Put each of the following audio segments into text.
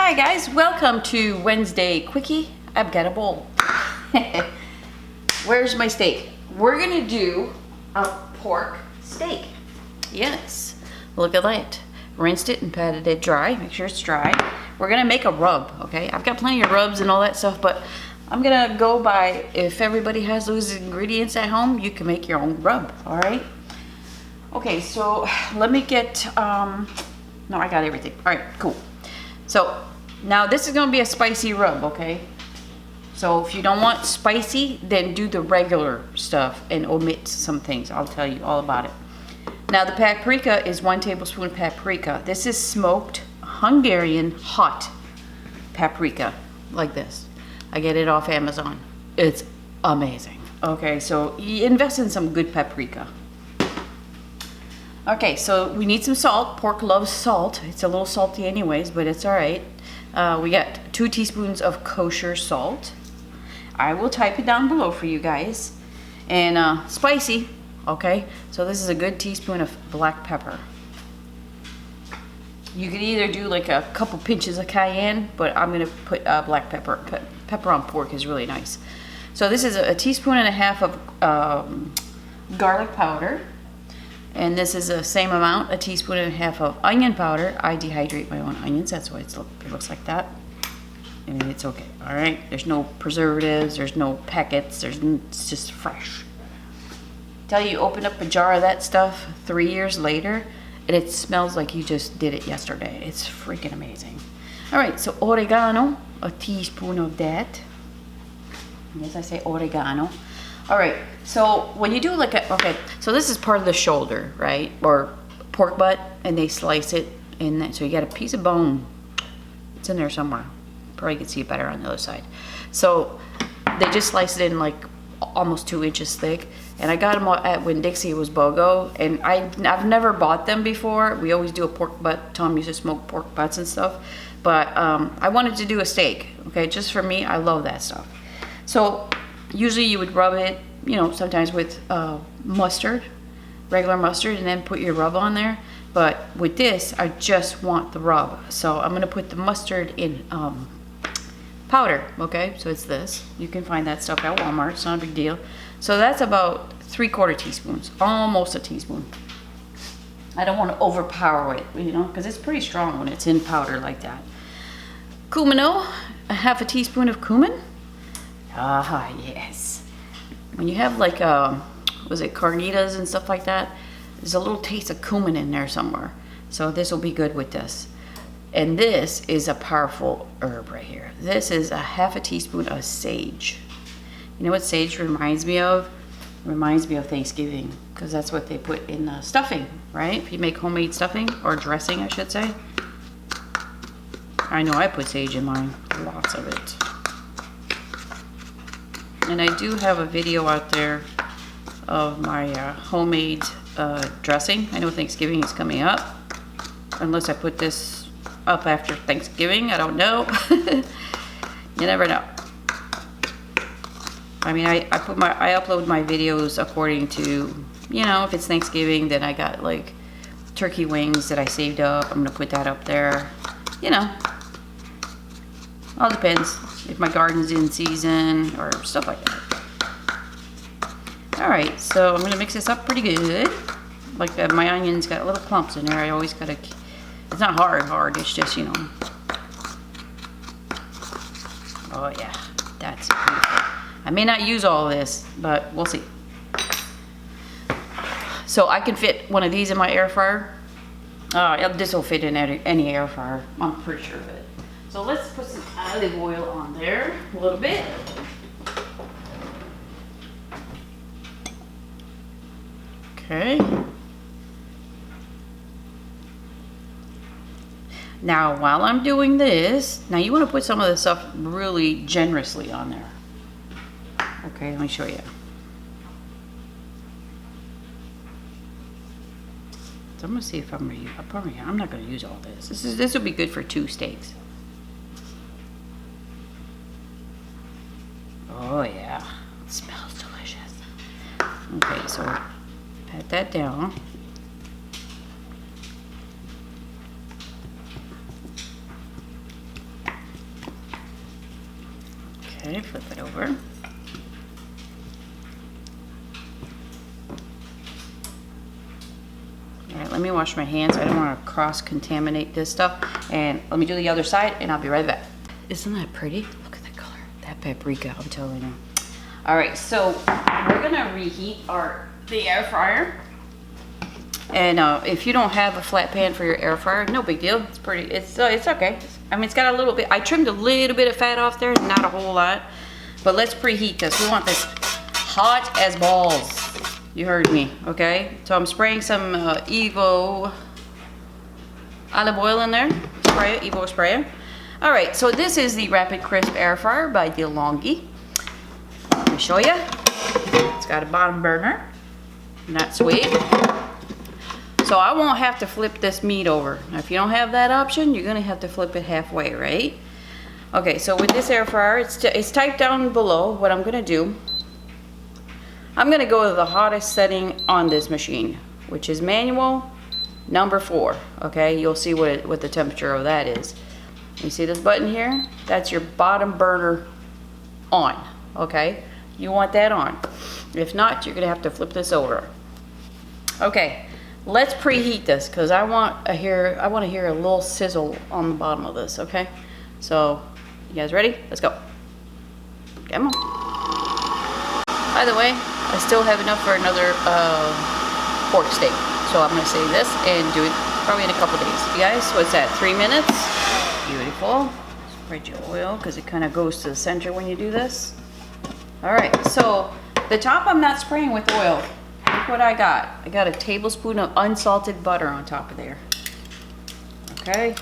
Hi guys, welcome to Wednesday Quickie. I've got a bowl. Where's my steak? We're gonna do a pork steak. Yes, look at that. Rinsed it and patted it dry. Make sure it's dry. We're gonna make a rub, okay? I've got plenty of rubs and all that stuff, but I'm gonna go by, if everybody has those ingredients at home, you can make your own rub, all right? Okay, so let me get, no, I got everything. All right, cool. So now this is gonna be a spicy rub, okay? So if you don't want spicy, then do the regular stuff and omit some things. I'll tell you all about it. Now the paprika is 1 tablespoon paprika. This is smoked Hungarian hot paprika, like this. I get it off Amazon. It's amazing. Okay, so you invest in some good paprika. Okay, so we need some salt. Pork loves salt. It's a little salty anyways, but it's all right. We got 2 teaspoons of kosher salt. I will type it down below for you guys. And spicy, okay? So this is a good teaspoon of black pepper. You could either do like a couple pinches of cayenne, but I'm gonna put black pepper. Pepper on pork is really nice. So this is a teaspoon and a half of garlic powder. And this is the same amount, a teaspoon and a half of onion powder. I dehydrate my own onions, that's why it looks like that. And it's okay, all right? There's no preservatives, there's no packets, it's just fresh. Tell you open up a jar of that stuff 3 years later, and it smells like you just did it yesterday. It's freaking amazing. All right, so oregano, a teaspoon of that. Yes, I say oregano. All right, so when you do like okay, so this is part of the shoulder, right? Or pork butt, and they slice it in that. So you got a piece of bone. It's in there somewhere. Probably can see it better on the other side. So they just slice it in like almost 2 inches thick. And I got them at Winn-Dixie. It was BOGO, and I've never bought them before. We always do a pork butt. Tom used to smoke pork butts and stuff. But I wanted to do a steak, okay? Just for me, I love that stuff. So usually you would rub it, you know, sometimes with mustard, regular mustard, and then put your rub on there. But with this, I just want the rub. So I'm gonna put the mustard in powder, okay? So it's this. You can find that stuff at Walmart, it's not a big deal. So that's about 3/4 teaspoons, almost a teaspoon. I don't wanna overpower it, you know, because it's pretty strong when it's in powder like that. Cumino, a 1/2 teaspoon of cumin. Ah, yes. When you have like, was it carnitas and stuff like that, there's a little taste of cumin in there somewhere. So this will be good with this. And this is a powerful herb right here. This is a 1/2 teaspoon of sage. You know what sage reminds me of? It reminds me of Thanksgiving, because that's what they put in the stuffing, right? If you make homemade stuffing, or dressing, I should say. I know I put sage in mine, lots of it. And I do have a video out there of my homemade dressing. I know Thanksgiving is coming up. Unless I put this up after Thanksgiving, I don't know. You never know. I mean, I upload my videos according to, you know, if it's Thanksgiving, then I got like turkey wings that I saved up. I'm gonna put that up there. You know, all depends. If my garden's in season or stuff like that. All right, so I'm gonna mix this up pretty good. Like my onions got little clumps in there. I always gotta, it's not hard, it's just, you know. Oh yeah, that's beautiful. I may not use all of this, but we'll see. So I can fit one of these in my air fryer. This will fit in any air fryer, I'm pretty sure of it. So let's put some olive oil on there, a little bit. Okay. Now, while I'm doing this, now you want to put some of this stuff really generously on there. Okay, let me show you. So I'm gonna see if I'm not gonna use all this. This would be good for 2 steaks. Oh yeah, it smells delicious. Okay, so pat that down. Okay, flip it over. Alright, let me wash my hands. I don't want to cross-contaminate this stuff. And let me do the other side, and I'll be right back. Isn't that pretty? Look at the color. That paprika, I'm telling you. Alright, so we're going to reheat the air fryer. And if you don't have a flat pan for your air fryer, no big deal. It's pretty, it's okay. I mean, it's got a little bit, I trimmed a little bit of fat off there, not a whole lot. But let's preheat this. We want this hot as balls. You heard me, okay? So I'm spraying some Evo Olive Oil in there. Spray it, Evo Sprayer. All right, so this is the Rapid Crisp Air Fryer by DeLonghi. Let me show you. It's got a bottom burner. Not sweet. So I won't have to flip this meat over. Now, if you don't have that option, you're gonna have to flip it halfway, right? Okay, so with this air fryer, it's typed down below what I'm gonna do. I'm gonna go to the hottest setting on this machine, which is manual number 4. Okay, you'll see what the temperature of that is. You see this button here? That's your bottom burner on. Okay, you want that on. If not, you're gonna have to flip this over. Okay, let's preheat this because I want to hear a little sizzle on the bottom of this. Okay, so you guys ready? Let's go. Come on. By the way, I still have enough for another pork steak. So I'm going to save this and do it probably in a couple days. You guys, what's that, 3 minutes? Beautiful. Spread your oil because it kind of goes to the center when you do this. All right, so the top I'm not spraying with oil. Look what I got. I got a tablespoon of unsalted butter on top of there. Okay.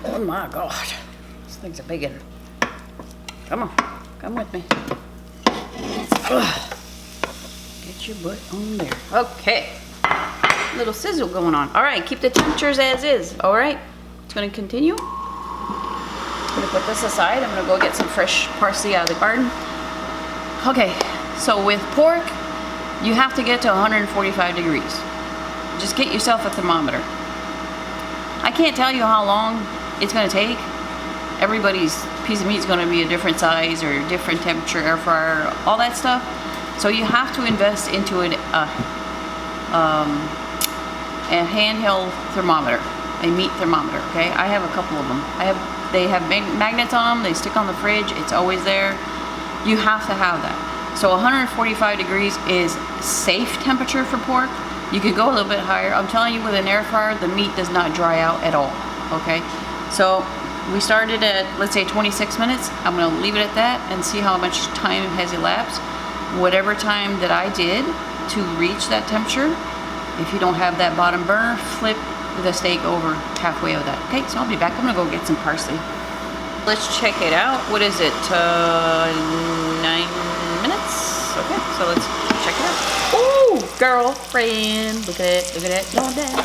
Oh my God. This thing's a big one. Come on. Come with me. Ugh. Get your butt on there. Okay. Little sizzle going on. All right. Keep the temperatures as is. All right. It's going to continue. I'm going to put this aside. I'm going to go get some fresh parsley out of the garden. Okay. So with pork, you have to get to 145 degrees. Just get yourself a thermometer. I can't tell you how long it's going to take. Everybody's piece of meat is going to be a different size or different temperature, air fryer, all that stuff. So you have to invest into a handheld thermometer, a meat thermometer. Okay, I have a couple of them. They have magnets on them. They stick on the fridge. It's always there. You have to have that. So 145 degrees is safe temperature for pork. You could go a little bit higher. I'm telling you, with an air fryer, the meat does not dry out at all. Okay, so we started at, let's say, 26 minutes. I'm going to leave it at that and see how much time has elapsed. Whatever time that I did to reach that temperature, if you don't have that bottom burner, flip the steak over halfway of that. Okay, so I'll be back. I'm going to go get some parsley. Let's check it out. What is it? 9 minutes? Okay, so let's check it out. Ooh, girlfriend. Look at it. Look at it. Don't dance.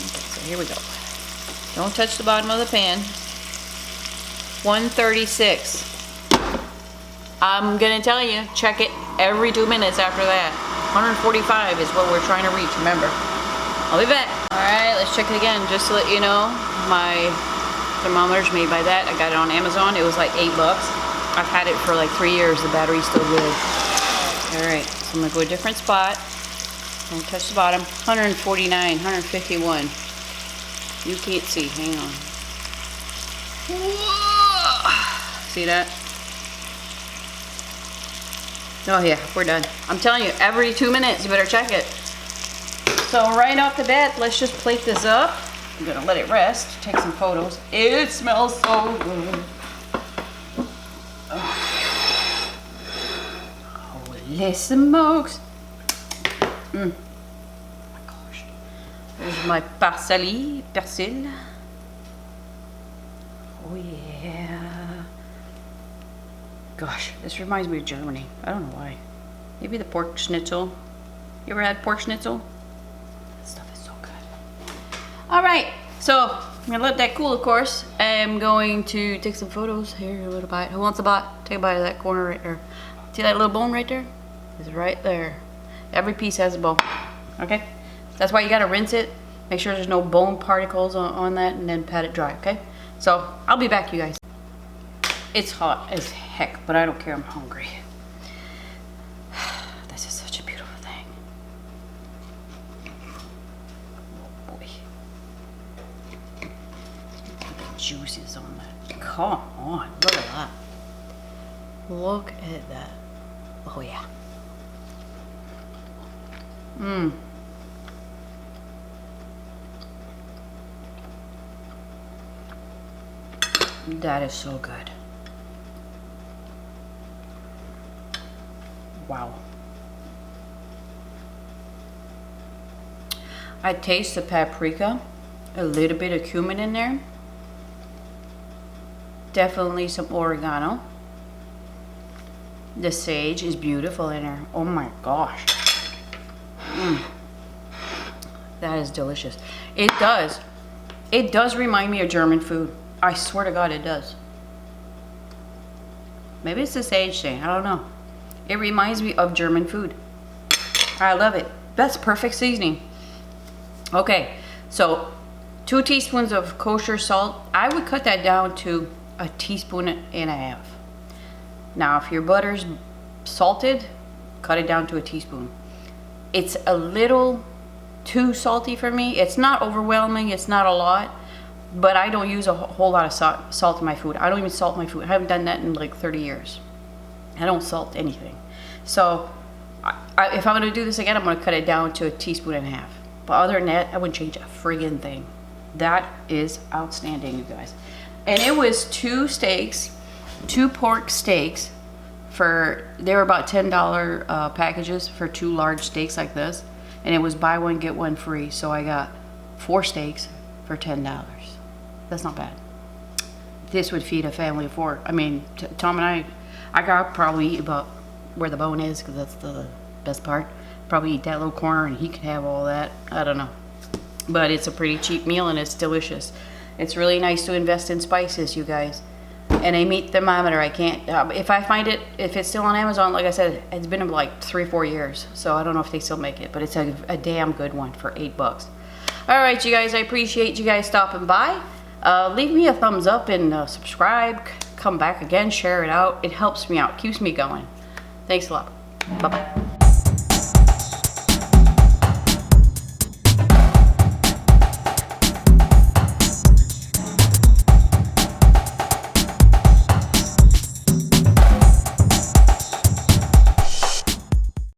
Okay, so here we go. Don't touch the bottom of the pan. 136. I'm gonna tell you, check it every 2 minutes after that. 145 is what we're trying to reach, remember. I'll be back. All right, let's check it again. Just to let you know, my thermometer's made by that. I got it on Amazon. It was like $8. I've had it for like 3 years. The battery's still good. All right, so I'm gonna go a different spot. Don't touch the bottom. 149, 151. You can't see, hang on. See that? Oh yeah, we're done. I'm telling you, every 2 minutes you better check it. So right off the bat, let's just plate this up. I'm gonna let it rest, take some photos. It smells so good. Holy smokes. There's my persil. Oh yeah. Gosh, this reminds me of Germany. I don't know why. Maybe the pork schnitzel. You ever had pork schnitzel? That stuff is so good. All right, so I'm gonna let that cool, of course. I'm going to take some photos. Here, a little bite. Who wants a bite? Take a bite of that corner right there. See that little bone right there? It's right there. Every piece has a bone. Okay? That's why you gotta rinse it. Make sure there's no bone particles on that, and then pat it dry, okay? So I'll be back, you guys. It's hot as heck, but I don't care. I'm hungry. This is such a beautiful thing. Oh boy. The juices on that. Come on, look at that. Look at that. Oh yeah. Mmm. That is so good. Wow. I taste the paprika, a little bit of cumin in there. Definitely some oregano. The sage is beautiful in there. Oh my gosh. That is delicious. It does remind me of German food. I swear to God it does. Maybe it's the sage thing, I don't know. It reminds me of German food. I love it. That's perfect seasoning. Okay, so 2 teaspoons of kosher salt. I would cut that down to a teaspoon and a half. Now, if your butter's salted, cut it down to a teaspoon. It's a little too salty for me. It's not overwhelming, it's not a lot, but I don't use a whole lot of salt in my food. I don't even salt my food. I haven't done that in like 30 years. I don't salt anything. So if I'm gonna do this again, I'm gonna cut it down to a teaspoon and a half. But other than that, I wouldn't change a friggin' thing. That is outstanding, you guys. And it was 2 pork steaks they were about $10 packages for 2 large steaks like this. And it was buy one, get one free. So I got 4 steaks for $10. That's not bad. This would feed a family of 4. I mean, Tom and I could probably eat about where the bone is, because that's the best part. Probably eat that little corner and he could have all that. I don't know. But it's a pretty cheap meal and it's delicious. It's really nice to invest in spices, you guys. And a meat thermometer, I can't, if I find it, if it's still on Amazon, like I said, it's been like 3 or 4 years. So I don't know if they still make it, but it's a damn good one for $8. All right, you guys, I appreciate you guys stopping by. Leave me a thumbs up and subscribe. Come back again, share it out. It helps me out, keeps me going. Thanks a lot. Bye-bye.